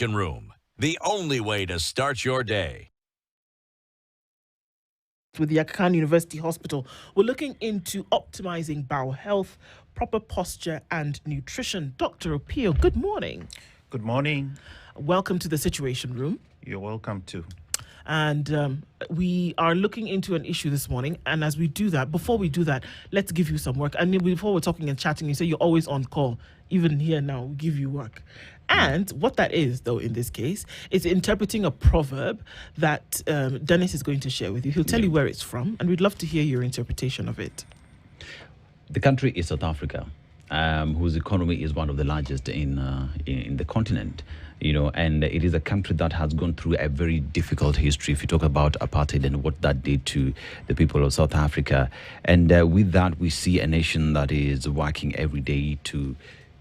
Room, the only way to start your day. With the Aga Khan University Hospital, we're looking into optimizing bowel health, proper posture, and nutrition. Dr. Opio, good morning. Good morning. Welcome to the Situation Room. You're welcome too. And we are looking into an issue this morning. And as we do that, before we do that, let's give you some work. And before we're talking and chatting, you say you're always on call. Even here now, we give you work. And what that is, though, in this case, is interpreting a proverb that Dennis is going to share with you. He'll tell you where it's from, and we'd love to hear your interpretation of it. The country is South Africa, whose economy is one of the largest in the continent. And it is a country that has gone through a very difficult history. If you talk about apartheid and what that did to the people of South Africa, and with that, we see a nation that is working every day to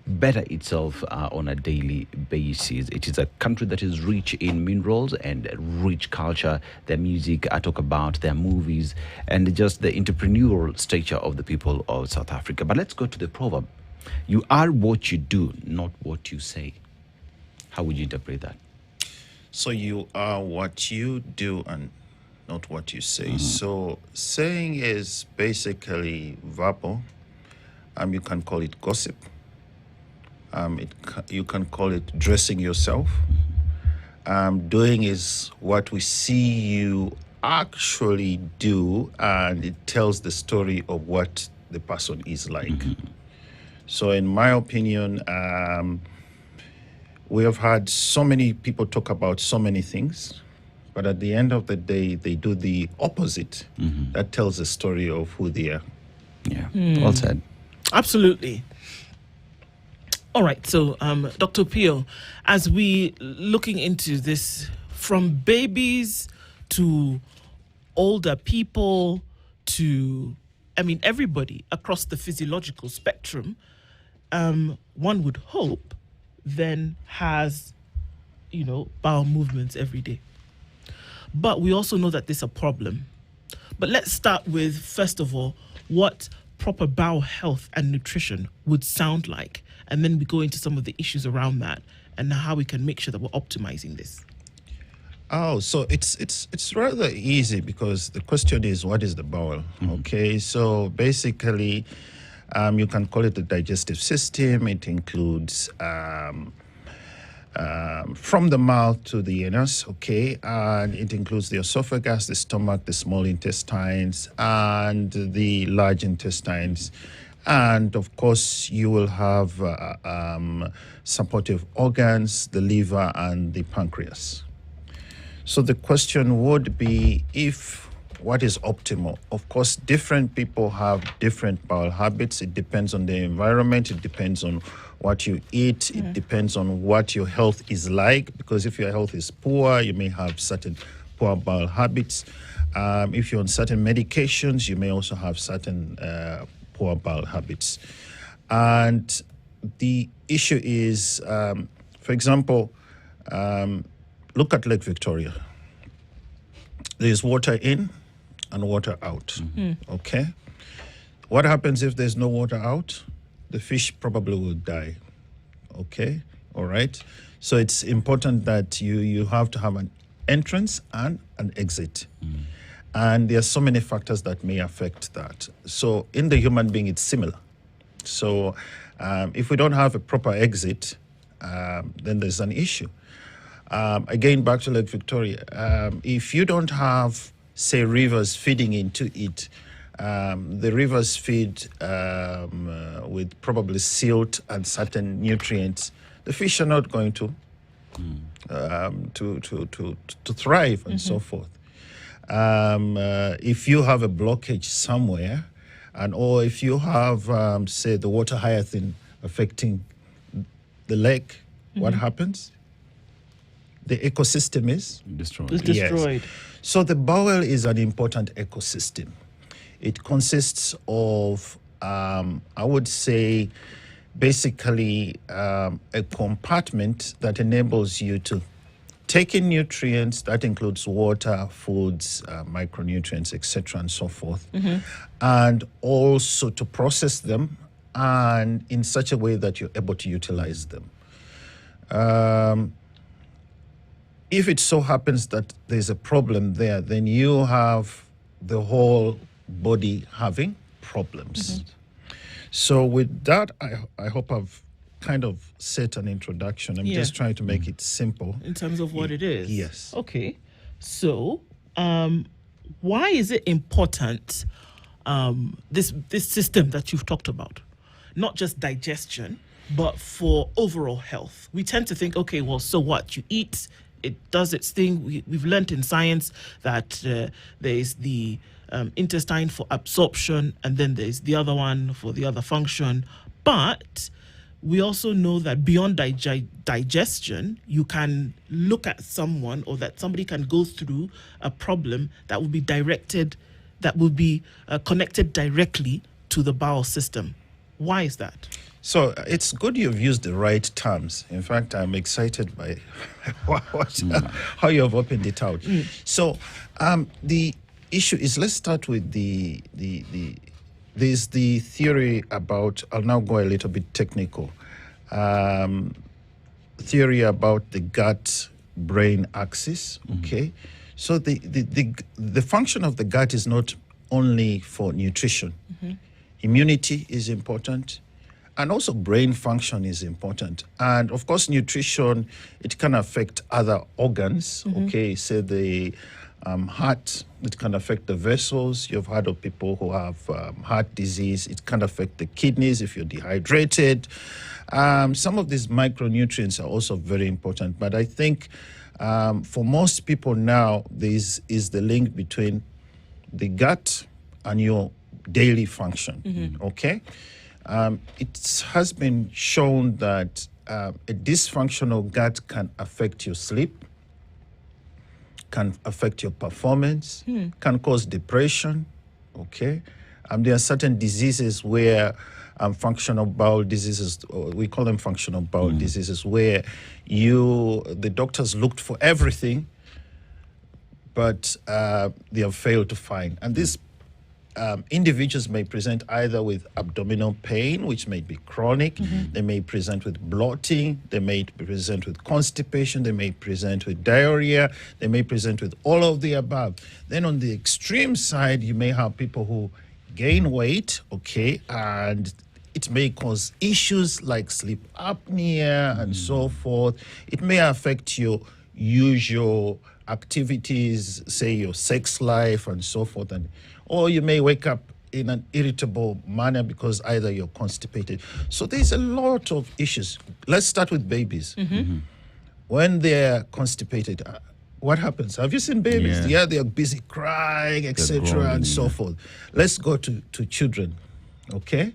better itself on a daily basis. It is a country that is rich in minerals and rich culture, their music, I talk about their movies, and just the entrepreneurial stature of the people of South Africa. But let's go to the proverb. You are what you do, not what you say. How would you interpret that? So you are what you do and not what you say. So saying is basically verbal. You can call it gossip. You can call it dressing yourself. Doing is what we see you actually do, and it tells the story of what the person is like. So in my opinion, we have had so many people talk about so many things, but at the end of the day, they do the opposite. That tells the story of who they are. Yeah, well said. Absolutely. All right, so Dr. Pio, as we looking into this, from babies to older people to, everybody across the physiological spectrum, one would hope then has, bowel movements every day. But we also know that this is a problem. But let's start with, first of all, what proper bowel health and nutrition would sound like. And then we go into some of the issues around that and how we can make sure that we're optimizing this. Oh, so it's rather easy, because the question is, what is the bowel? Okay, so basically, you can call it the digestive system. It includes from the mouth to the anus, okay, and it includes the esophagus, the stomach, the small intestines, and the large intestines. And of course, you will have supportive organs, the liver and the pancreas. So the question would be, what is optimal? Of course, different people have different bowel habits. It depends on the environment. It depends on what you eat. It depends on what your health is like, because if your health is poor, you may have certain poor bowel habits. If you're on certain medications, you may also have certain poor bowel habits. And the issue is, for example, look at Lake Victoria. There's water in and water out, okay? What happens if there's no water out? The fish probably will die, okay? All right? So it's important that you have to have an entrance and an exit. And there are so many factors that may affect that. So in the human being, it's similar. So if we don't have a proper exit, then there's an issue. Again, back to Lake Victoria. If you don't have, say, rivers feeding into it, the rivers feed with probably silt and certain nutrients. The fish are not going to thrive and so forth. If you have a blockage somewhere, or if you have, say, the water hyacinth affecting the lake, what happens? The ecosystem is Destroyed. It's destroyed. Yes. So the bowel is an important ecosystem. It consists of, I would say, basically a compartment that enables you to take in nutrients. That includes water, foods, micronutrients, etc., and so forth, and also to process them, and in such a way that you're able to utilize them. if it so happens that there's a problem there, then you have the whole body having problems. So with that, I hope I've kind of set an introduction. I'm Yeah. just trying to make it simple. In terms of what it is. Yes. Okay. So, why is it important, this system that you've talked about, not just digestion, but for overall health? We tend to think, okay, well, so what? You eat, it does its thing. We've learned in science that there is the intestine for absorption, and then there's the other one for the other function. But we also know that beyond digestion, you can look at someone, or that somebody can go through a problem that will be connected directly to the bowel system. Why is that? So it's good you've used the right terms. In fact, I'm excited by how you have opened it out. So the issue is, let's start with there's the theory about, I'll now go a little bit technical, theory about the gut-brain axis, okay? So the function of the gut is not only for nutrition. Immunity is important, and also brain function is important. And of course, nutrition, it can affect other organs, okay? Say the heart, it can affect the vessels. You've heard of people who have heart disease. It can affect the kidneys if you're dehydrated. Some of these micronutrients are also very important. But I think for most people now, this is the link between the gut and your daily function, okay? It has been shown that a dysfunctional gut can affect your sleep, can affect your performance, can cause depression, okay? There are certain diseases where functional bowel diseases, or we call them functional bowel diseases, where the doctors looked for everything, but they have failed to find. And these individuals may present either with abdominal pain, which may be chronic. They may present with bloating. They may present with constipation. They may present with diarrhea. They may present with all of the above. Then on the extreme side, you may have people who gain weight, okay, and it may cause issues like sleep apnea and so forth. It may affect your usual activities, say your sex life and so forth, or you may wake up in an irritable manner because either you're constipated. So there's a lot of issues. Let's start with babies. When they're constipated, what happens? Have you seen babies? Yeah, they're busy crying, etc., and so forth. Let's go to children, okay?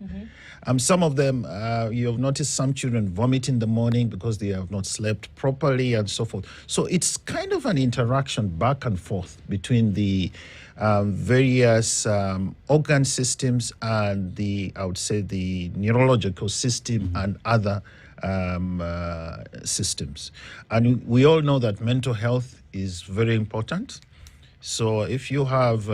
Some of them, you have noticed some children vomit in the morning because they have not slept properly and so forth. So it's kind of an interaction back and forth between the various organ systems and I would say the neurological system and other systems. And we all know that mental health is very important. So if you have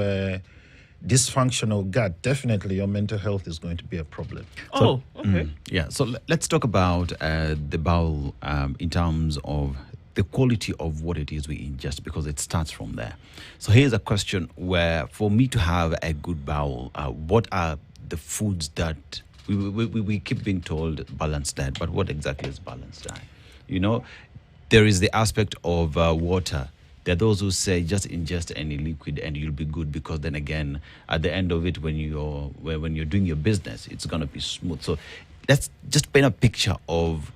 dysfunctional gut, definitely your mental health is going to be a problem. So, okay. So let's talk about the bowel in terms of the quality of what it is we ingest, because it starts from there. So here's a question where, for me to have a good bowel, what are the foods that we keep being told balanced diet, but what exactly is balanced diet? You know, there is the aspect of water. There are those who say just ingest any liquid and you'll be good, because then again, at the end of it, when you're doing your business, it's going to be smooth. So let's just paint a picture of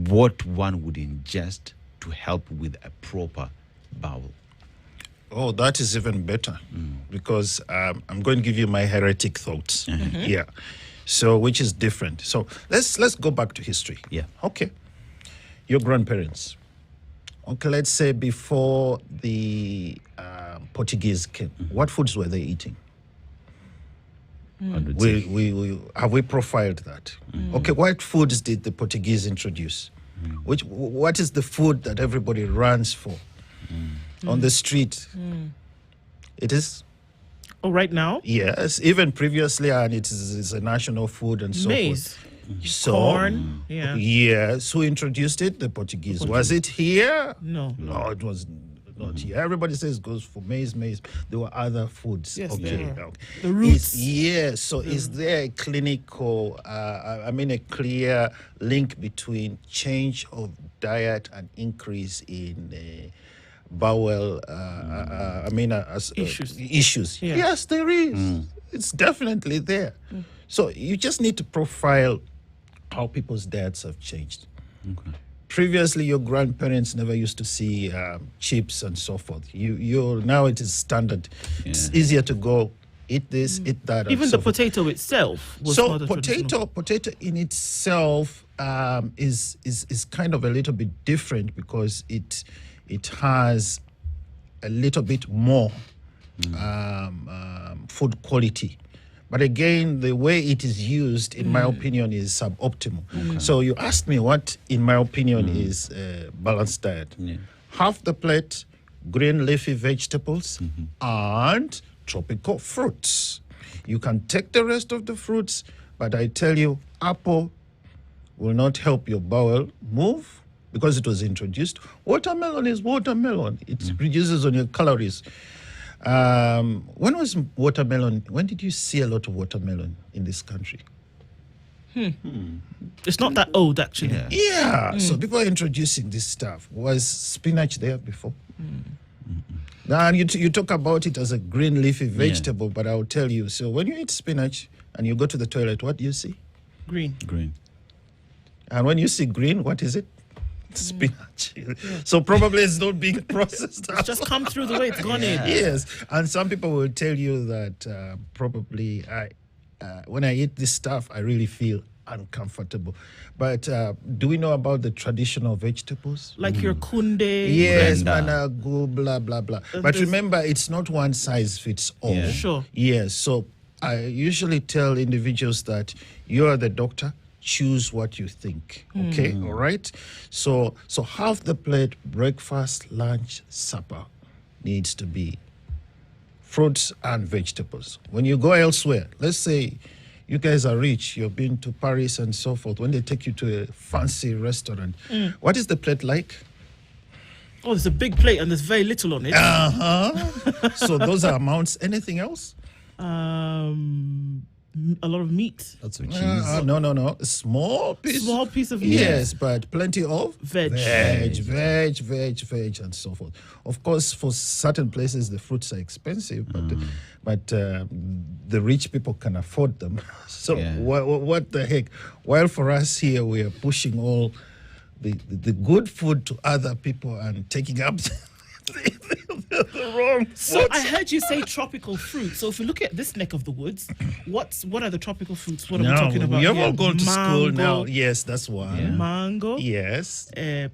what one would ingest to help with a proper bowel. Oh, that is even better, because I'm going to give you my heretic thoughts. Yeah. So, which is different. So let's go back to history. Yeah. Okay. Your grandparents. Okay, let's say before the Portuguese came, what foods were they eating? Have we profiled that? Okay, what foods did the Portuguese introduce? What is the food that everybody runs for on the street? It is. Oh, right now? Yes, even previously, and it's a national food and so Maize. forth. So, Corn. Yeah. yes, who introduced it? The Portuguese. Was it here? No. No, it was not here. Everybody says it goes for maize. There were other foods. Yes, okay. there were. Okay. The roots. Yes. So, is there a clinical, a clear link between change of diet and increase in bowel, Issues. issues? Yeah. Yes, there is. It's definitely there. So, you just need to profile how people's diets have changed. Okay. Previously, your grandparents never used to see chips and so forth. You now it is standard. It's easier to go eat this, eat that. and Even so the forth. potato itself was So not a traditional. potato in itself is kind of a little bit different because it has a little bit more food quality. But again, the way it is used, in my opinion, is suboptimal. So you asked me what, in my opinion, is a balanced diet. Yeah. Half the plate, green leafy vegetables and tropical fruits. You can take the rest of the fruits, but I tell you, apple will not help your bowel move because it was introduced. Watermelon is watermelon. It reduces on your calories. When was watermelon? When did you see a lot of watermelon in this country? It's not that old, actually. Yeah. Yeah. So people are introducing this stuff. Was spinach there before? Now you talk about it as a green leafy vegetable, but I'll tell you. So when you eat spinach and you go to the toilet, what do you see? Green. Green. And when you see green, what is it? Spinach. So probably it's not being processed. It's just come through the way it's gone in. Yes, and some people will tell you that probably when I eat this stuff, I really feel uncomfortable. But do we know about the traditional vegetables? Like your kunde. Yes, Brenda. managu, blah, blah, blah. But there's- remember, it's not one size fits all. Yeah. Sure. Yes, so I usually tell individuals that you are the doctor, choose what you think. Okay, all right? So half the plate, breakfast, lunch, supper, needs to be fruits and vegetables. When you go elsewhere, let's say you guys are rich, you've been to Paris and so forth, when they take you to a fancy restaurant, what is the plate like? Oh, there's a big plate and there's very little on it. So those are amounts. Anything else? A lot of meat. Lots of cheese. No. A small piece. Small piece of meat. Yes, but plenty of Veg. veg, and so forth. Of course, for certain places, the fruits are expensive, but the rich people can afford them. So Yeah. what the heck? While for us here, we are pushing all the good food to other people and taking up the wrong. So I heard you say tropical fruit. So if we look at this neck of the woods, what are the tropical fruits? What are we talking about? We have here? all gone to school Mango, now. Yes, that's one. Yeah. Mango. Yes.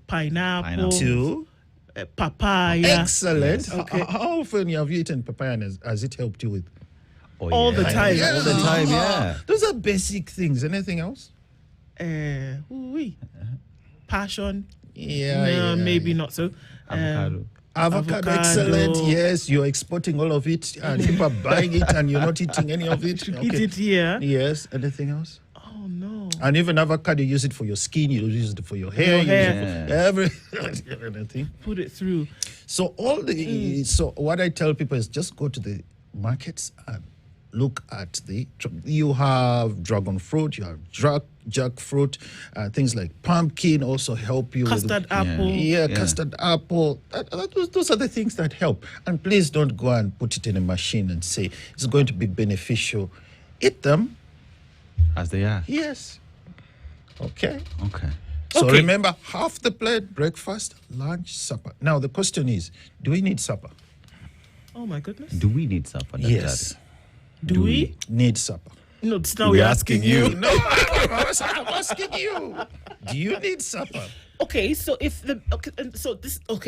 Pineapple. Two. Papaya. Excellent. Yes. Okay. How often have you eaten papaya and has it helped you with? Oh, All the time. Yeah. All the time, yeah. Those are basic things. Anything else? Oui. Passion. Yeah. Maybe not so. Avocado. Avocado, excellent. Yes, you're exporting all of it and people are buying it and you're not eating any of it. Eat it here. Yes. Anything else? Oh no. And even avocado, you use it for your skin, you use it for your hair, Your you hair. use it for everything. Put it through. So so what I tell people is just go to the markets and look at you have dragon fruit, you have jackfruit, things like pumpkin also help you Custard with apple. Yeah, custard apple. Those are the things that help. And please don't go and put it in a machine and say it's going to be beneficial. Eat them. As they are. Yes. Okay. Okay. So Okay. remember, half the plate, breakfast, lunch, supper. Now the question is, do we need supper? Oh my goodness. Do we need supper? Dad? Yes. Do we? Need supper. No, it's now We're we're asking asking you. No, I'm asking you. Do you need supper? Okay, so if the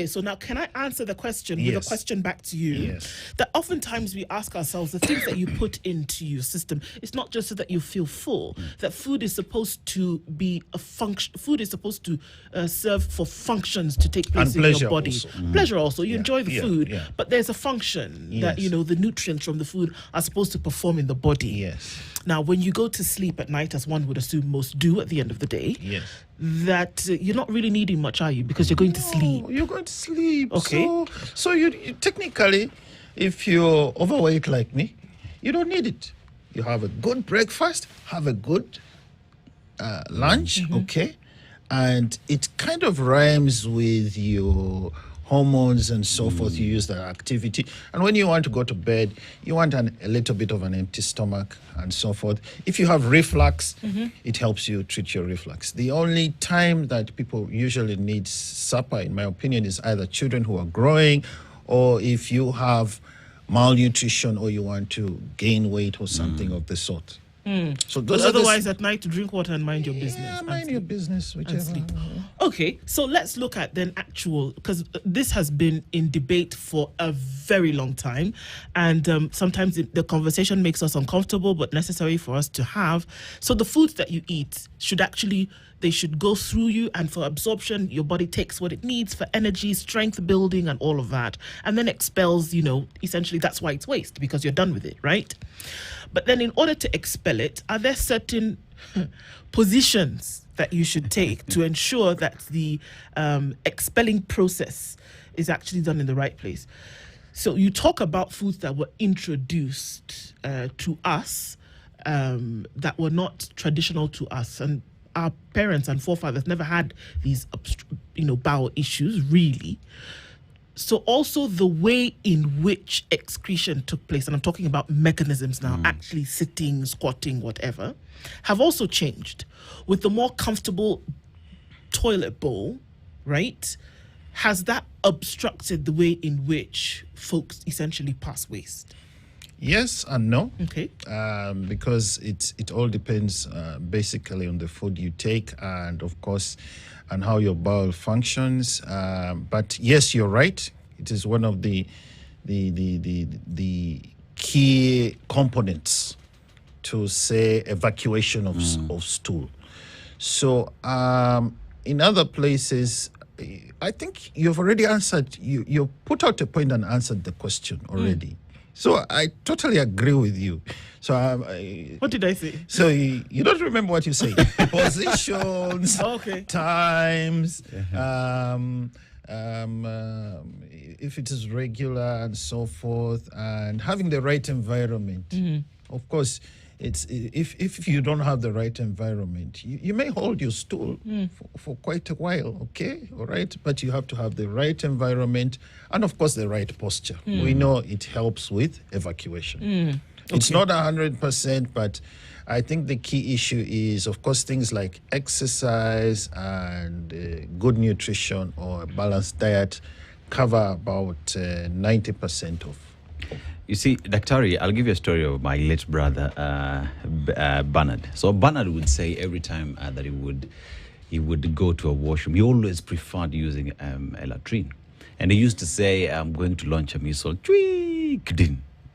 so now can I answer the question with Yes. a question back to you? Yes. That oftentimes we ask ourselves the things that you put into your system. It's not just so that you feel full. That food is supposed to be a function. Food is supposed to serve for functions to take place And in pleasure your body. also. Pleasure also. You enjoy the food, yeah. but there's a function that Yes. the nutrients from the food are supposed to perform in the body. Yes. Now, when you go to sleep at night, as one would assume most do at the end of the day, Yes. that you're not really needing much, are you? Because you're going to sleep. Oh, you're going to sleep. Okay. So you technically, if you're overweight like me, you don't need it. You have a good breakfast, have a good lunch, okay? And it kind of rhymes with your hormones and so forth. You use that activity. And when you want to go to bed, you want a little bit of an empty stomach and so forth. If you have reflux, it helps you treat your reflux. The only time that people usually need supper, in my opinion, is either children who are growing or if you have malnutrition or you want to gain weight or something of the sort. So But those are otherwise, at night, drink water and mind your business. yeah, and mind your sleep. business, And whichever. sleep. Okay, so let's look at then actual, because this has been in debate for a very long time, and sometimes the conversation makes us uncomfortable, but necessary for us to have. So the foods that you eat they should go through you, and for absorption, your body takes what it needs for energy, strength building, and all of that, and then expels. Essentially, that's why it's waste, because you're done with it, right? But then in order to expel it, are there certain positions that you should take to ensure that the expelling process is actually done in the right place? So you talk about foods that were introduced to us that were not traditional to us, and our parents and forefathers never had these bowel issues, really. So also the way in which excretion took place, and I'm talking about mechanisms now, actually sitting, squatting, whatever, have also changed. With the more comfortable toilet bowl, right? Has that obstructed the way in which folks essentially pass waste? Yes and no. Okay. Because it all depends basically on the food you take and, of course, and how your bowel functions. But yes, you're right. It is one of the key components to, say, evacuation of stool. So in other places, I think you've already answered. You put out a point and answered the question already. So I totally agree with you. So What did I say? so you don't remember what you say. Positions, Okay. times, if it is regular and so forth, and having the right environment. Of course, it's if you don't have the right environment, you may hold your stool for quite a while, okay? All right? But you have to have the right environment and, of course, the right posture. We know it helps with evacuation. It's not 100%, but I think the key issue is, of course, things like exercise and good nutrition or a balanced diet cover about 90% of. You see, Daktari, I'll give you a story of my late brother, Bernard. So Bernard would say every time that he would go to a washroom, he always preferred using a latrine. And he used to say, I'm going to launch a missile.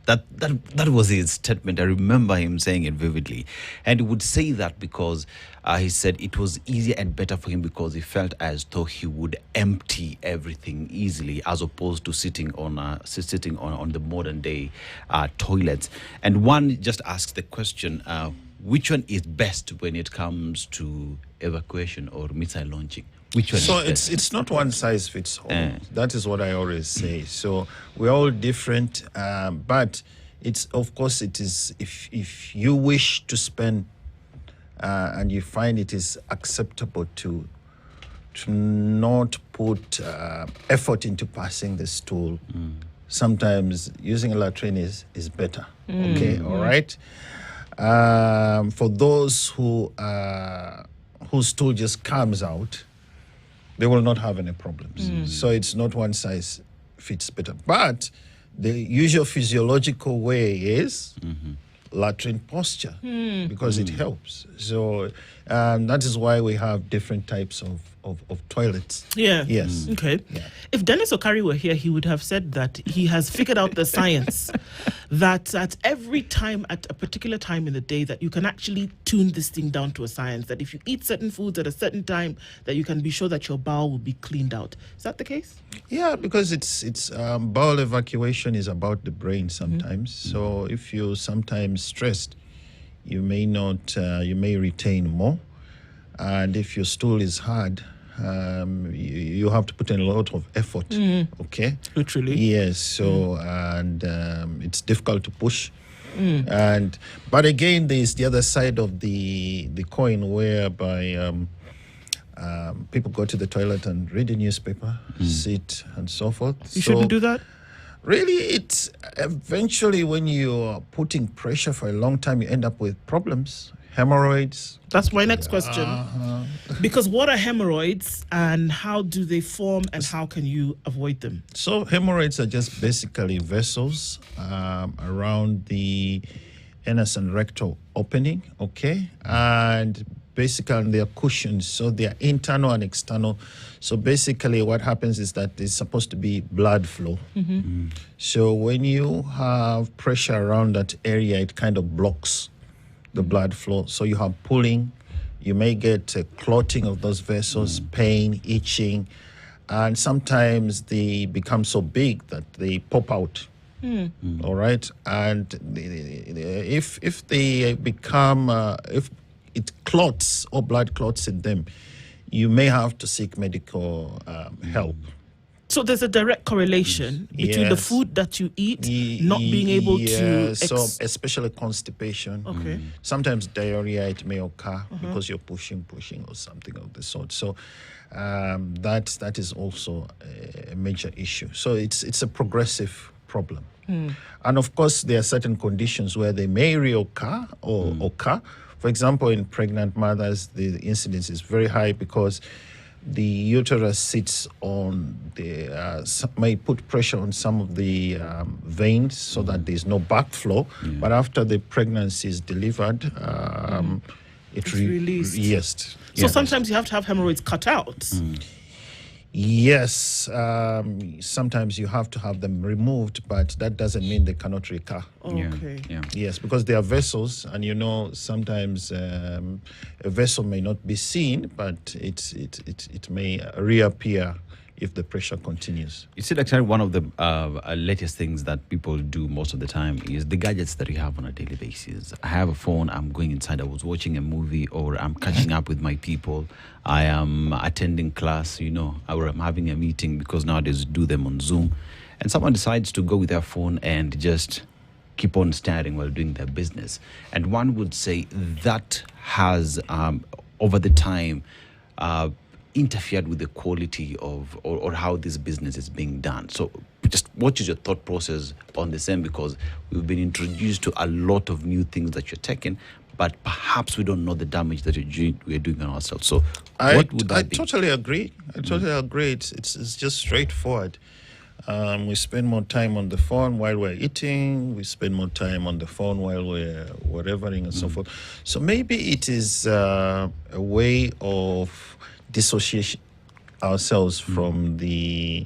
That was his statement. I remember him saying it vividly. And he would say that because he said it was easier and better for him because he felt as though he would empty everything easily as opposed to sitting on the modern day toilets. And one just asks the question, which one is best when it comes to evacuation or missile launching? Which one So is best? it's not one size fits all. That is what I always say. So we're all different, but it's, of course, it is if you wish to spend and you find it is acceptable to not put effort into passing the stool, sometimes using a latrine is better. Okay, all right. For those whose stool just comes out, they will not have any problems. So it's not one size fits better. But the usual physiological way is latrine posture because it helps. So that is why we have different types of toilets. Yeah. Yes. Okay. Yeah. If Dennis Okari were here, he would have said that he has figured out the science that at every time, at a particular time in the day, that you can actually tune this thing down to a science. That if you eat certain foods at a certain time, that you can be sure that your bowel will be cleaned out. Is that the case? Yeah, because it's bowel evacuation is about the brain sometimes. So if you're sometimes stressed, you may not, you may retain more. And if your stool is hard, you have to put in a lot of effort. Okay, Literally. yes. So and it's difficult to push. But again, there's the other side of the coin, whereby people go to the toilet and read a newspaper, sit and so forth. You shouldn't do that. Really, it's eventually when you're putting pressure for a long time, you end up with problems, hemorrhoids. That's my next question. Because what are hemorrhoids and how do they form and how can you avoid them? So hemorrhoids are just basically vessels around the anus and rectal opening, okay? And basically they are cushions, so they are internal and external. So basically what happens is that there's supposed to be blood flow. So when you have pressure around that area, it kind of blocks the blood flow. So you have pulling, you may get clotting of those vessels, pain, itching, and sometimes they become so big that they pop out. All right, and if they become if it clots or blood clots in them, you may have to seek medical help. So there's a direct correlation between the Yes. food that you eat not being able to... So especially constipation. Okay. Sometimes diarrhea, it may occur because you're pushing or something of the sort. So that is also a major issue. So it's a progressive problem. And of course, there are certain conditions where they may reoccur or occur. For example, in pregnant mothers, the incidence is very high because the uterus sits on may put pressure on some of the veins so that there's no backflow. But after the pregnancy is delivered, It's released. Yes. So sometimes you have to have hemorrhoids cut out. Yes, sometimes you have to have them removed, but that doesn't mean they cannot recur. Okay. Yeah. Yes, because they are vessels, and sometimes a vessel may not be seen, but it may reappear if the pressure continues. You see, actually, one of the latest things that people do most of the time is the gadgets that you have on a daily basis. I have a phone, I'm going inside, I was watching a movie, or I'm catching up with my people. I am attending class, or I'm having a meeting, because nowadays do them on Zoom. And someone decides to go with their phone and just keep on staring while doing their business. And one would say that has, over the time, interfered with the quality of or how this business is being done. So just what is your thought process on the same? Because we've been introduced to a lot of new things that you're taking, but perhaps we don't know the damage that we're doing on ourselves. So what would that be? I totally agree. It's just straightforward. We spend more time on the phone while we're eating. We spend more time on the phone while we're whatevering and so forth. So maybe it is a way of dissociate ourselves from the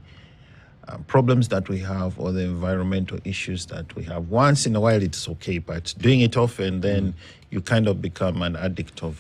problems that we have or the environmental issues that we have. Once in a while it's okay, but doing it often, then you kind of become an addict of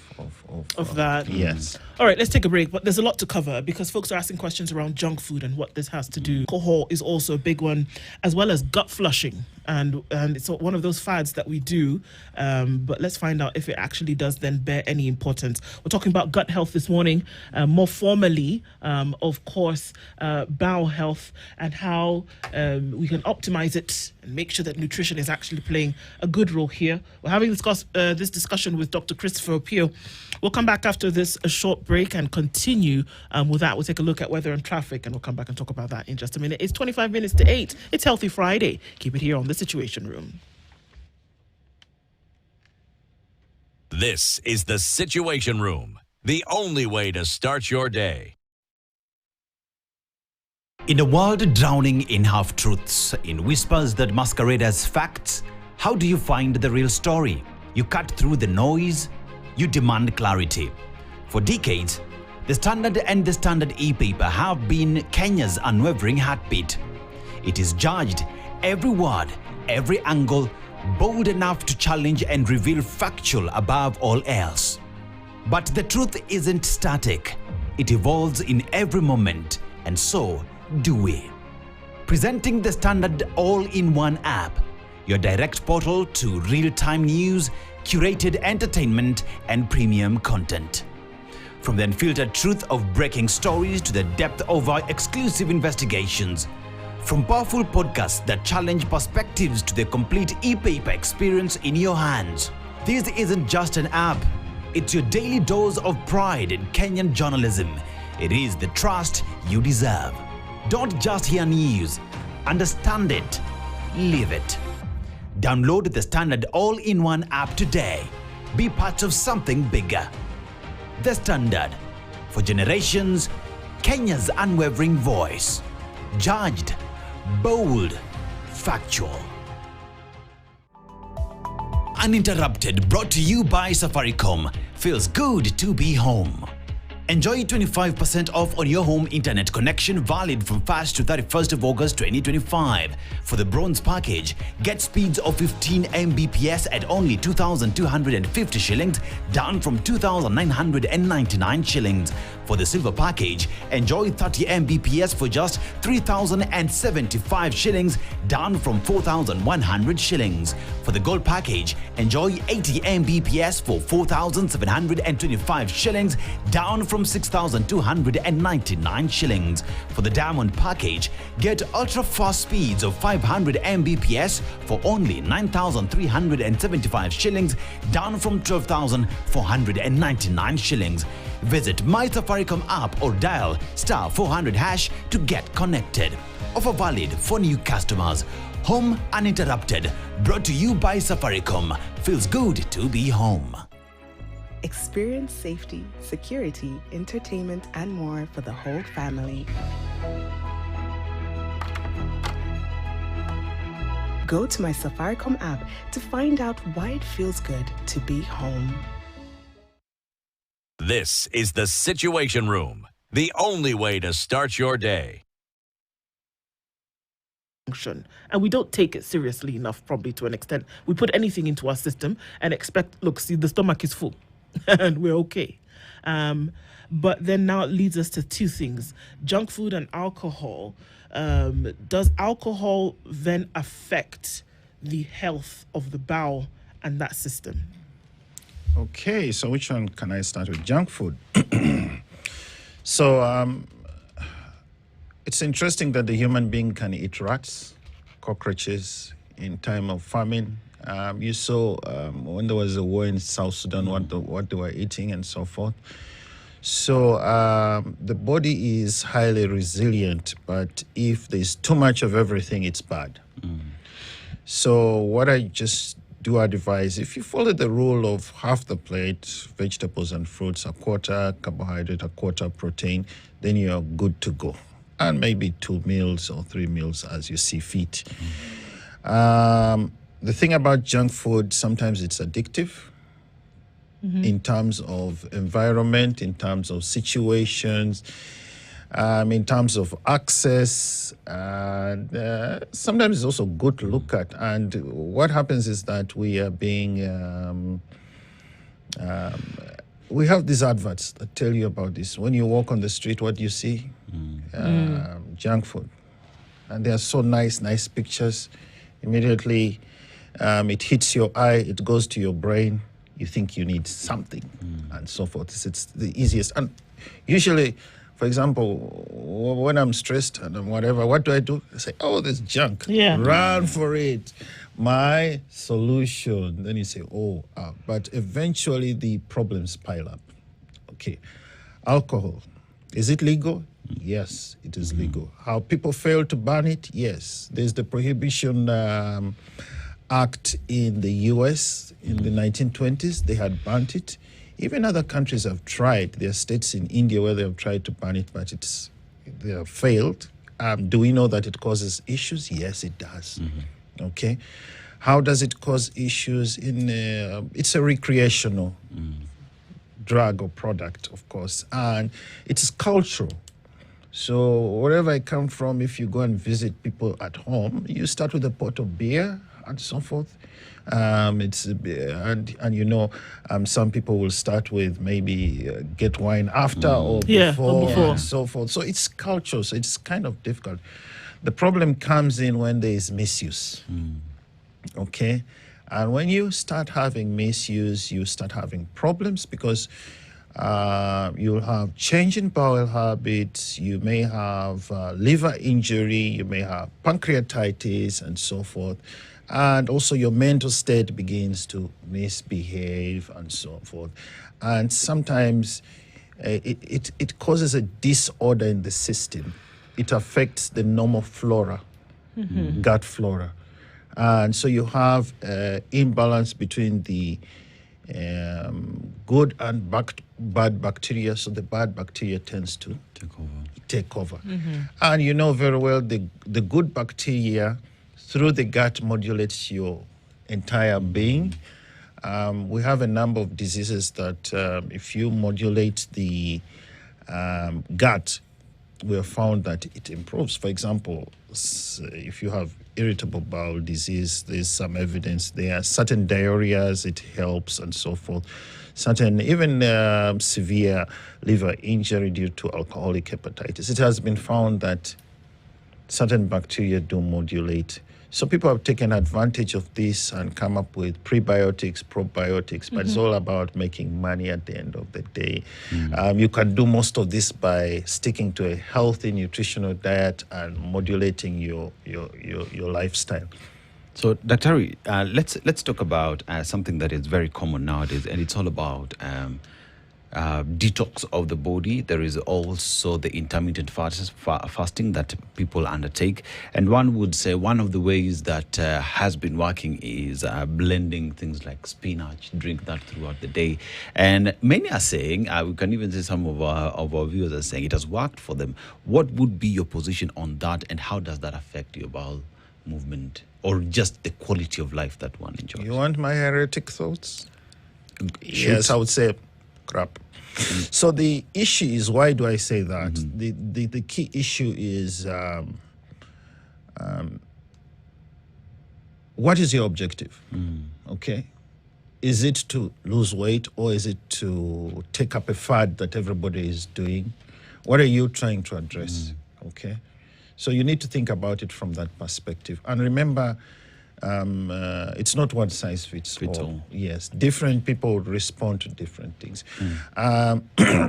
that. Yes. All right, let's take a break, but there's a lot to cover because folks are asking questions around junk food and what this has to do. Alcohol is also a big one, as well as gut flushing. And it's one of those fads that we do, but let's find out if it actually does then bear any importance. We're talking about gut health this morning, more formally, of course, bowel health and how we can optimize it and make sure that nutrition is actually playing a good role here. We're having this discussion with Dr. Christopher Opio. We'll come back after this a short break and continue with that. We'll take a look at weather and traffic, and we'll come back and talk about that in just a minute. It's 25 minutes to 8. It's Healthy Friday. Keep it here on The Situation Room. This is The Situation Room, the only way to start your day. In a world drowning in half-truths, in whispers that masquerade as facts, How do you find the real story? You cut through the noise, you demand clarity. For decades, the Standard and the Standard e-paper have been Kenya's unwavering heartbeat. It is judged every word, every angle, bold enough to challenge and reveal factual above all else. But the truth isn't static. It evolves in every moment, and so do we. Presenting the Standard all-in-one app, your direct portal to real-time news, curated entertainment, and premium content. From the unfiltered truth of breaking stories to the depth of our exclusive investigations. From powerful podcasts that challenge perspectives to the complete e-paper experience in your hands. This isn't just an app. It's your daily dose of pride in Kenyan journalism. It is the trust you deserve. Don't just hear news. Understand it. Live it. Download the Standard all-in-one app today. Be part of something bigger. The Standard. For generations, Kenya's unwavering voice. Judged, bold, factual. Uninterrupted, brought to you by Safaricom. Feels good to be home. Enjoy 25% off on your home internet connection valid from 1st to 31st of August 2025. For the bronze package, get speeds of 15 Mbps at only 2,250 shillings, down from 2,999 shillings. For the silver package, enjoy 30 Mbps for just 3,075 shillings, down from 4,100 shillings. For the gold package, enjoy 80 Mbps for 4,725 shillings, down from 6,299 shillings. For the diamond package, get ultra-fast speeds of 500 Mbps for only 9,375 shillings, down from 12,499 shillings. Visit My Safaricom app or dial star 400 hash to get connected. Offer valid for new customers. Home uninterrupted. Brought to you by Safaricom. Feels good to be home. Experience safety, security, entertainment, and more for the whole family. Go to my Safaricom app to find out why it feels good to be home. This is the Situation Room, the only way to start your day. Function, and we don't take it seriously enough, probably to an extent. We put anything into our system and expect, look, see, the stomach is full and we're okay. But then now it leads us to two things: junk food and alcohol. Does alcohol then affect the health of the bowel and that system? Okay, so which one can I start with? Junk food. So it's interesting that the human being can eat rats, cockroaches in time of famine. You saw when there was a war in South Sudan, what they were eating and so forth. So the body is highly resilient, but if there's too much of everything, it's bad. So what I just do advise, if you follow the rule of half the plate, vegetables and fruits, a quarter carbohydrate, a quarter protein, then you're good to go. And maybe 2 meals or 3 meals as you see fit. The thing about junk food, sometimes it's addictive in terms of environment, in terms of situations, in terms of access, and sometimes it's also good to look at. And what happens is that we are being, we have these adverts that tell you about this. When you walk on the street, what do you see? Junk food. And they are so nice pictures. Immediately, it hits your eye, it goes to your brain. You think you need something and so forth. It's the easiest. And usually, for example, when I'm stressed and whatever, what do? I say, oh, there's junk. Yeah. Run for it. My solution. Then you say, but eventually the problems pile up. Okay. Alcohol. Is it legal? Yes, it is legal. How people fail to ban it? Yes. There's the Prohibition Act in the US in the 1920s. They had banned it. Even other countries have tried. There are states in India where they have tried to ban it, but they have failed. Do we know that it causes issues? Yes, it does. Okay. How does it cause issues? It's a recreational drug or product, of course, and it's cultural. So wherever I come from, if you go and visit people at home, you start with a pot of beer and so forth. Some people will start with maybe get wine after or before, and so forth. So it's cultural. So it's kind of difficult. The problem comes in when there is misuse. Okay, and when you start having misuse, you start having problems because you'll have change in bowel habits, you may have liver injury, you may have pancreatitis and so forth, and also your mental state begins to misbehave and so forth. And sometimes it causes a disorder in the system. It affects the normal flora, gut flora. And so you have imbalance between the good and bad bacteria. So the bad bacteria tends to take over. And you know very well the good bacteria through the gut modulates your entire being. We have a number of diseases that if you modulate the gut, we have found that it improves. For example, if you have irritable bowel disease, there's some evidence there. Certain diarrheas, it helps and so forth. Certain, even severe liver injury due to alcoholic hepatitis. It has been found that certain bacteria do modulate. So people have taken advantage of this and come up with prebiotics, probiotics, but it's all about making money at the end of the day. You can do most of this by sticking to a healthy nutritional diet and modulating your lifestyle. So, Dr. Harry, let's talk about something that is very common nowadays, and it's all about detox of the body. There is also the intermittent fasting that people undertake, and one would say one of the ways that has been working is blending things like spinach. Drink that throughout the day, and many are saying, we can even say some of our viewers are saying it has worked for them. What would be your position on that, and how does that affect your bowel movement or just the quality of life that one enjoys? You want my heretic thoughts? Yes, I would say crap. So the issue is, why do I say that? The key issue is what is your objective? Okay, is it to lose weight, or is it to take up a fad that everybody is doing? What are you trying to address? Okay, so you need to think about it from that perspective, and remember, it's not one size fits all. Yes, different people respond to different things.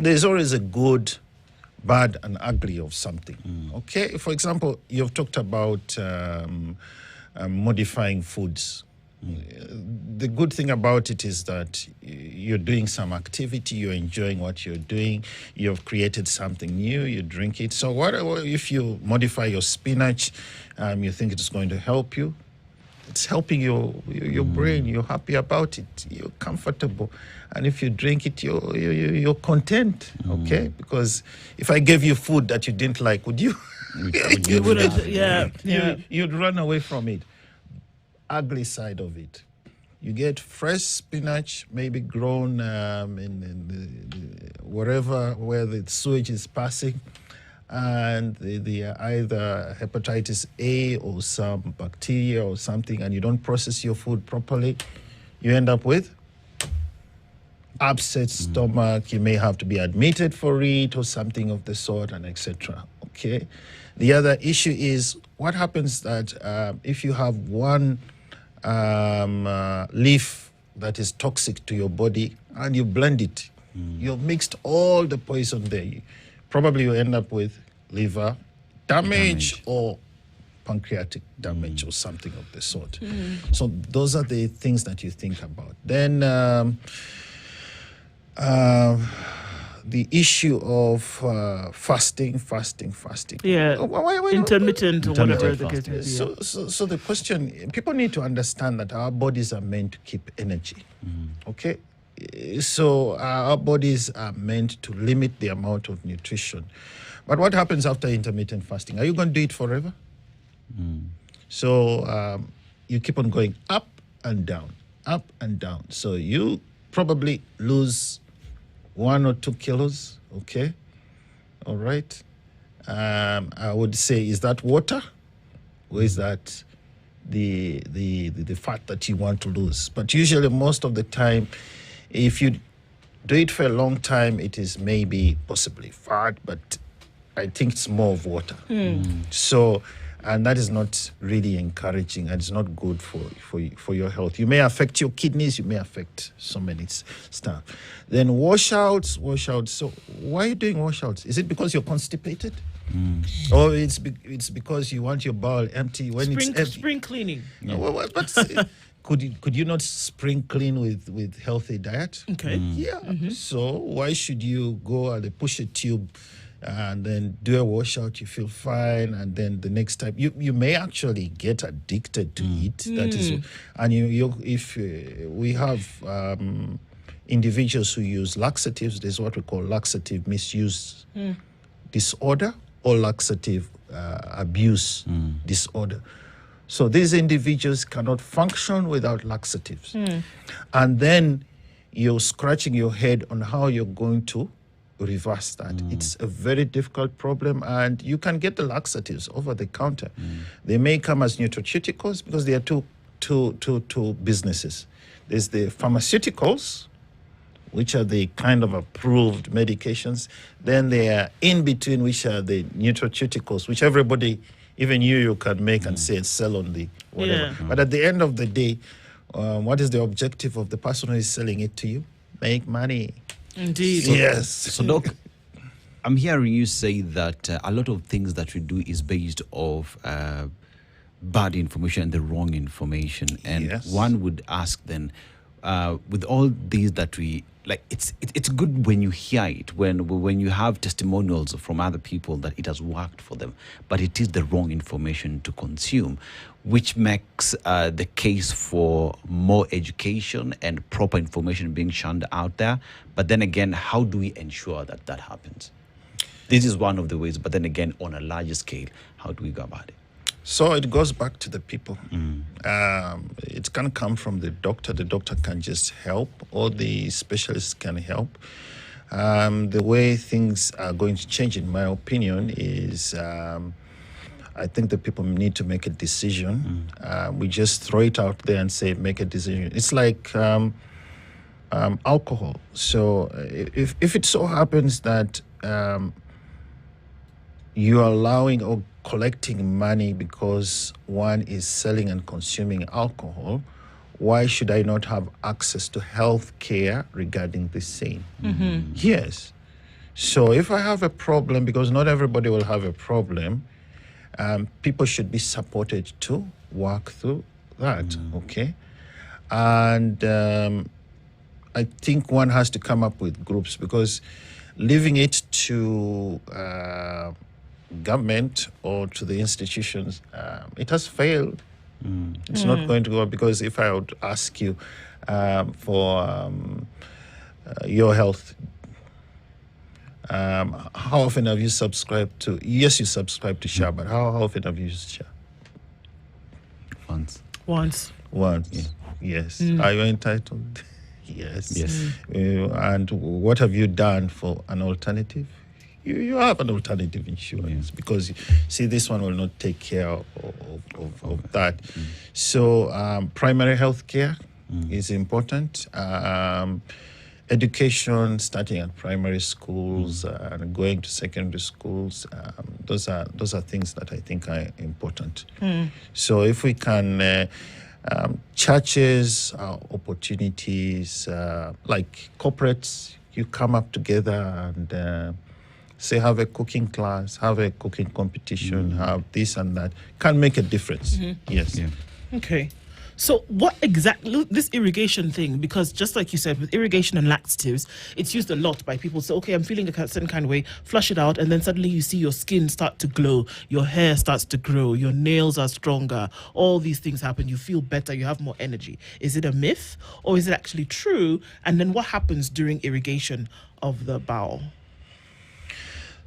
There's always a good, bad, and ugly of something. Okay, for example, you've talked about modifying foods. The good thing about it is that you're doing some activity, you're enjoying what you're doing, you've created something new, you drink it. So what if you modify your spinach, you think it's going to help you? It's helping your brain. You're happy about it. You're comfortable, and if you drink it, you're content. Okay, because if I gave you food that you didn't like, would you? You wouldn't. You'd run away from it. Ugly side of it, you get fresh spinach, maybe grown in wherever where the sewage is passing. And the either hepatitis A or some bacteria or something, and you don't process your food properly, you end up with upset stomach. You may have to be admitted for it or something of the sort, and etc. Okay. The other issue is what happens that if you have one leaf that is toxic to your body and you blend it, you've mixed all the poison there. Probably you end up with liver damage or pancreatic damage or something of the sort. So those are the things that you think about. Then the issue of fasting. Yeah, intermittent or whatever the case is. So the question, people need to understand that our bodies are meant to keep energy. Okay? So our bodies are meant to limit the amount of nutrition. But what happens after intermittent fasting? Are you going to do it forever? So you keep on going up and down, up and down. So you probably lose 1 or 2 kilos, okay? All right. I would say, is that water, or is that the fat that you want to lose? But usually, most of the time, if you do it for a long time, it is maybe possibly fat, but I think it's more of water. So, and that is not really encouraging, and it's not good for your health. You may affect your kidneys, you may affect so many stuff. Then washouts. So why are you doing washouts? Is it because you're constipated? Or it's because you want your bowel empty when it's empty? Spring cleaning. But could you not spring clean with healthy diet? Okay. Yeah. So why should you go and push a tube and then do a washout? You feel fine, and then the next time you may actually get addicted to it. That is, and if we have individuals who use laxatives, there's what we call laxative misuse disorder or laxative abuse disorder. So these individuals cannot function without laxatives. And then you're scratching your head on how you're going to reverse that. It's a very difficult problem, and you can get the laxatives over the counter. They may come as nutraceuticals because there are two businesses. There's the pharmaceuticals, which are the kind of approved medications. Then there are in between, which are the nutraceuticals, which everybody, even you can make and sell on the whatever. Yeah. But at the end of the day, what is the objective of the person who is selling it to you? Make money. Indeed. Yes. So, Doc, I'm hearing you say that a lot of things that we do is based off bad information and the wrong information. And Yes. one would ask then, with all these that we like, it's good when you hear it, when you have testimonials from other people that it has worked for them, but it is the wrong information to consume, which makes the case for more education and proper information being shunned out there. But then again, how do we ensure that that happens? This is one of the ways, but then again, on a larger scale, how do we go about it? So it goes back to the people. It can come from the doctor. The doctor can just help, or the specialist can help. The way things are going to change, in my opinion, is I think the people need to make a decision. We just throw it out there and say, make a decision. It's like alcohol. So if it so happens that you are allowing or collecting money because one is selling and consuming alcohol, why should I not have access to health care regarding the same? Yes. So if I have a problem, because not everybody will have a problem, people should be supported to work through that, okay? And I think one has to come up with groups, because leaving it to government or to the institutions, it has failed. It's not going to go, because if I would ask you for your health, how often have you subscribed to, yes, you subscribe to SHA, but how often have you used SHA? Once. Once. Yes. Are you entitled? Yes. Yes. And what have you done for an alternative? You have an alternative insurance, because see, this one will not take care of that. So primary health care is important. Education, starting at primary schools and going to secondary schools, those are things that I think are important. So if we can, churches, opportunities, like corporates, you come up together and say, have a cooking class, have a cooking competition, have this and that, can make a difference. Yes. Yeah. Okay. So what exactly, this irrigation thing, because just like you said, with irrigation and laxatives, it's used a lot by people. So, okay, I'm feeling a certain kind of way, flush it out, and then suddenly you see your skin start to glow, your hair starts to grow, your nails are stronger, all these things happen, you feel better, you have more energy. Is it a myth, or is it actually true? And then what happens during irrigation of the bowel?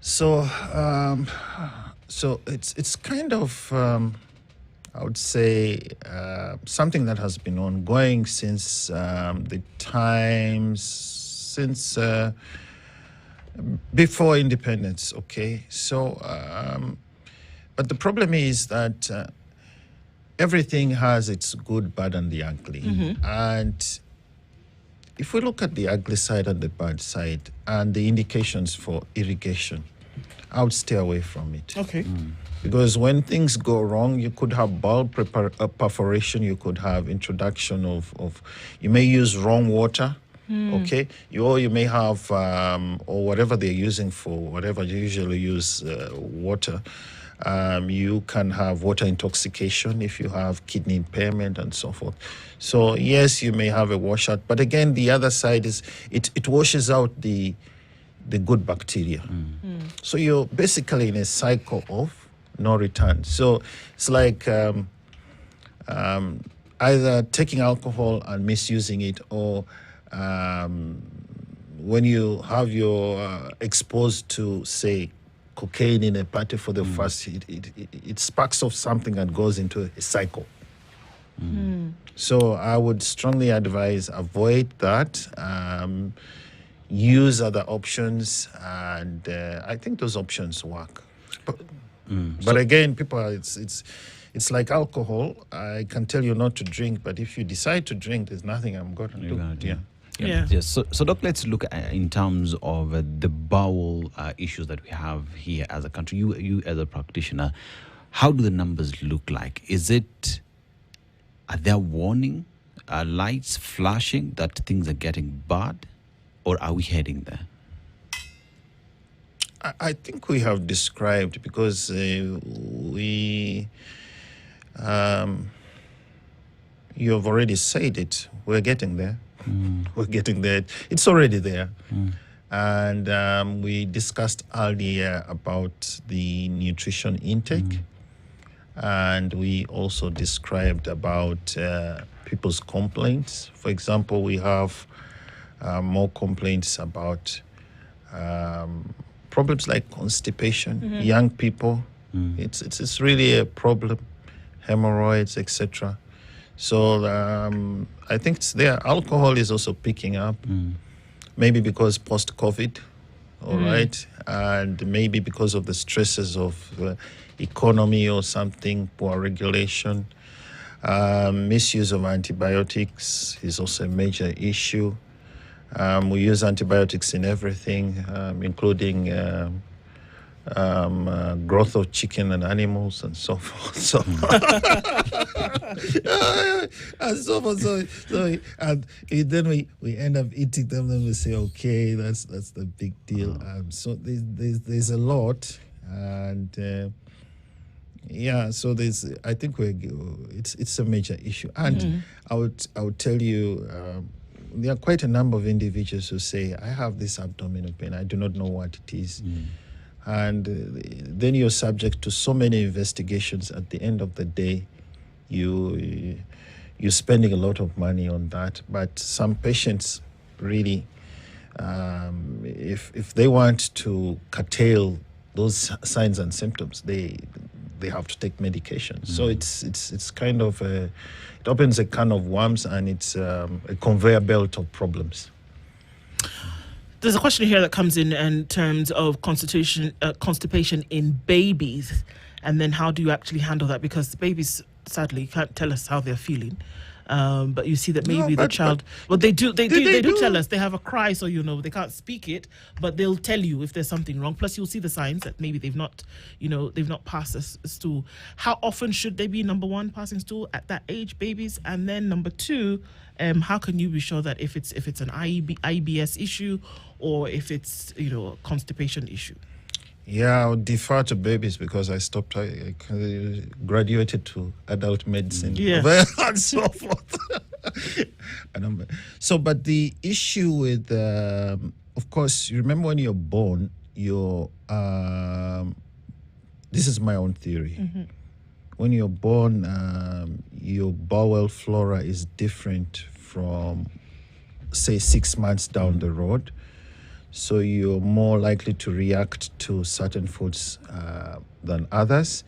So, so it's kind of I would say something that has been ongoing since the times, since before independence, okay? So, but the problem is that everything has its good, bad, and the ugly. And if we look at the ugly side and the bad side and the indications for irrigation, I would stay away from it. Okay. Because when things go wrong, you could have bowel perforation, you could have introduction of you may use wrong water, okay? You may have, or whatever they're using for, whatever you usually use water, you can have water intoxication if you have kidney impairment and so forth. So yes, you may have a washout, but again, the other side is it washes out the good bacteria. So you're basically in a cycle of no return. So it's like either taking alcohol and misusing it, or when you have your exposed to, say, cocaine in a party for the first, it sparks off something and goes into a cycle. So I would strongly advise avoid that. Use other options, and I think those options work. But again, people, it's like alcohol. I can tell you not to drink, but if you decide to drink, there's nothing I'm going to do. Yeah. Yes. So, Doc, let's look at, in terms of the bowel issues that we have here as a country. You as a practitioner, how do the numbers look like? Are there warning lights flashing that things are getting bad, or are we heading there? I think we have described, because you have already said it. We're getting there. We're getting there. It's already there. And we discussed earlier about the nutrition intake. And we also described about people's complaints. For example, we have more complaints about problems like constipation, young people. It's really a problem, hemorrhoids, etc. So I think it's there. Alcohol is also picking up, maybe because post-COVID, all right, and maybe because of the stresses of economy or something, poor regulation. Misuse of antibiotics is also a major issue. We use antibiotics in everything, including growth of chicken and animals and so forth. So, and so forth. So and then we end up eating them. Then we say, okay, that's the big deal. So there's a lot, and so I think it's a major issue, and I would tell you. There are quite a number of individuals who say, I have this abdominal pain, I do not know what it is. And then you're subject to so many investigations. At the end of the day, you're spending a lot of money on that. But some patients really, if they want to curtail those signs and symptoms, they have to take medication. So it's kind of it opens a can of worms, and it's a conveyor belt of problems. There's a question here that comes in terms of constipation in babies, and then how do you actually handle that? Because babies, sadly, can't tell us how they're feeling. But you see that maybe the child, well, they do tell us. They have a cry, so they can't speak it, but they'll tell you if there's something wrong. Plus, you'll see the signs that maybe they've not passed a stool. How often should they be, number one, passing stool at that age, babies? And then number two, how can you be sure that if it's an IBS issue or if it's a constipation issue? Yeah, I would defer to babies because I stopped. I graduated to adult medicine and so forth. But the issue with, of course, you remember when you're born, this is my own theory. When you're born, your bowel flora is different from, say, 6 months down the road. So you're more likely to react to certain foods than others.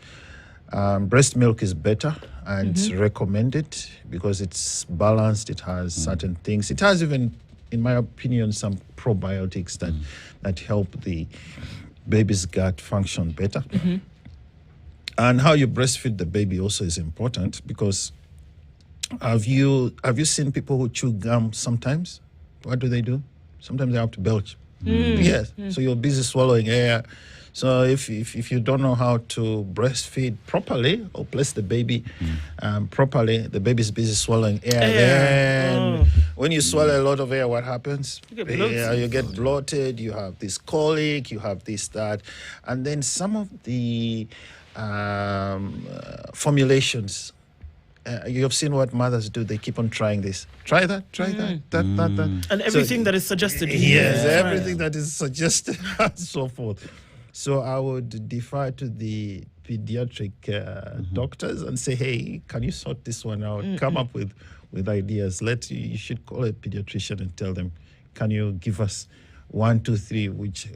Breast milk is better and recommended because it's balanced. It has certain things. It has even, in my opinion, some probiotics that help the baby's gut function better. And how you breastfeed the baby also is important because have you seen people who chew gum sometimes? What do? Sometimes they have to belch. Yes. So you're busy swallowing air. So if you don't know how to breastfeed properly or place the baby properly, the baby's busy swallowing air. Then when you swallow a lot of air, what happens? You get bloated. You have this colic. You have this, that. And then some of the formulations, you have seen what mothers do. They keep on trying this. Try that, that. And everything that is suggested. Yes, everything that is suggested and so forth. So I would defer to the pediatric doctors and say, hey, can you sort this one out? Come up with ideas. You should call a pediatrician and tell them, can you give us 1, 2, 3, which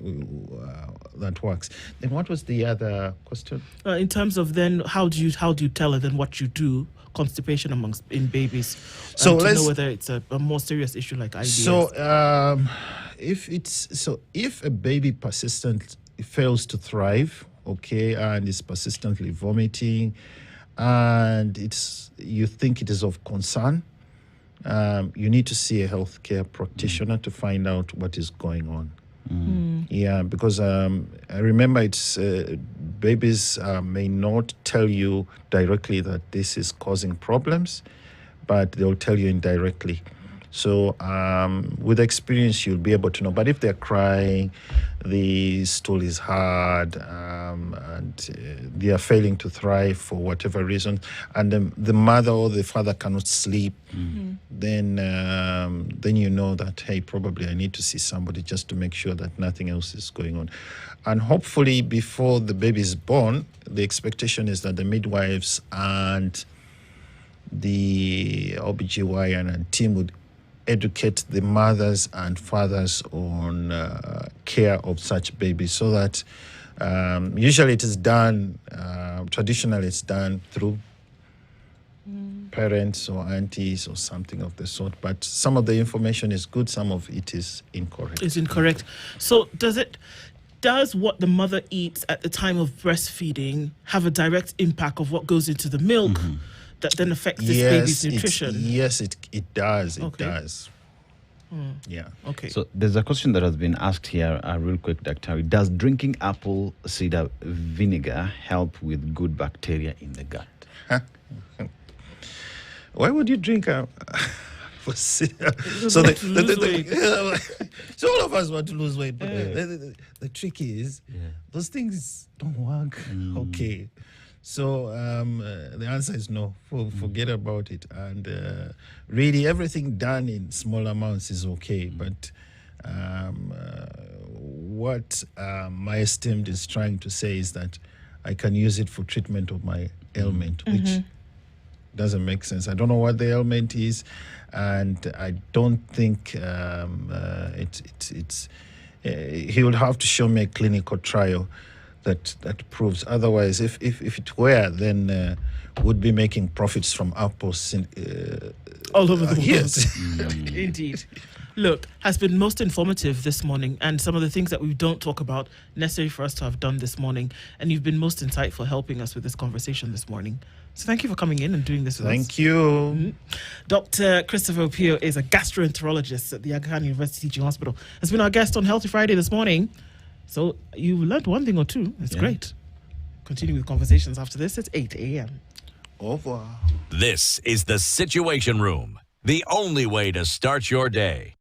that works. Then what was the other question? In terms of then, how do you tell her then what you do? Constipation in babies, so to know whether it's a more serious issue like IBS. So if a baby persistently fails to thrive, and is persistently vomiting, and you think it is of concern, you need to see a healthcare practitioner to find out what is going on. Yeah, because I remember it's babies may not tell you directly that this is causing problems, but they'll tell you indirectly. So with experience, you'll be able to know. But if they're crying, the stool is hard, and they are failing to thrive for whatever reason, and the mother or the father cannot sleep, then you know that, hey, probably I need to see somebody just to make sure that nothing else is going on. And hopefully before the baby is born, the expectation is that the midwives and the OBGYN and team would educate the mothers and fathers on care of such babies, so that usually it is done, traditionally it's done through parents or aunties or something of the sort, but some of the information is good, some of it is incorrect. It's incorrect. So does what the mother eats at the time of breastfeeding have a direct impact of what goes into the milk that then affects this baby's nutrition? Yes, it does. It does. Yeah. Okay. So there's a question that has been asked here, real quick, Dr. Does drinking apple cider vinegar help with good bacteria in the gut? Why would you drink so all of us want to lose weight, but the trick is those things don't work. Okay. So the answer is no. Forget about it. And really, everything done in small amounts is okay. But what my esteemed is trying to say is that I can use it for treatment of my ailment, which doesn't make sense. I don't know what the ailment is, and I don't think he would have to show me a clinical trial that proves. Otherwise, if it were, then would be making profits from apples all over the world. Yes. Indeed. Look, has been most informative this morning, and some of the things that we don't talk about necessary for us to have done this morning. And you've been most insightful helping us with this conversation this morning. So thank you for coming in and doing this with us. Thank you. Dr. Christopher Opio is a gastroenterologist at the Aga Khan University Teaching Hospital. Has been our guest on Healthy Friday this morning. So you learned one thing or two. It's great. Continue with conversations after this. It's 8 a.m. Au revoir. This is the Situation Room, the only way to start your day.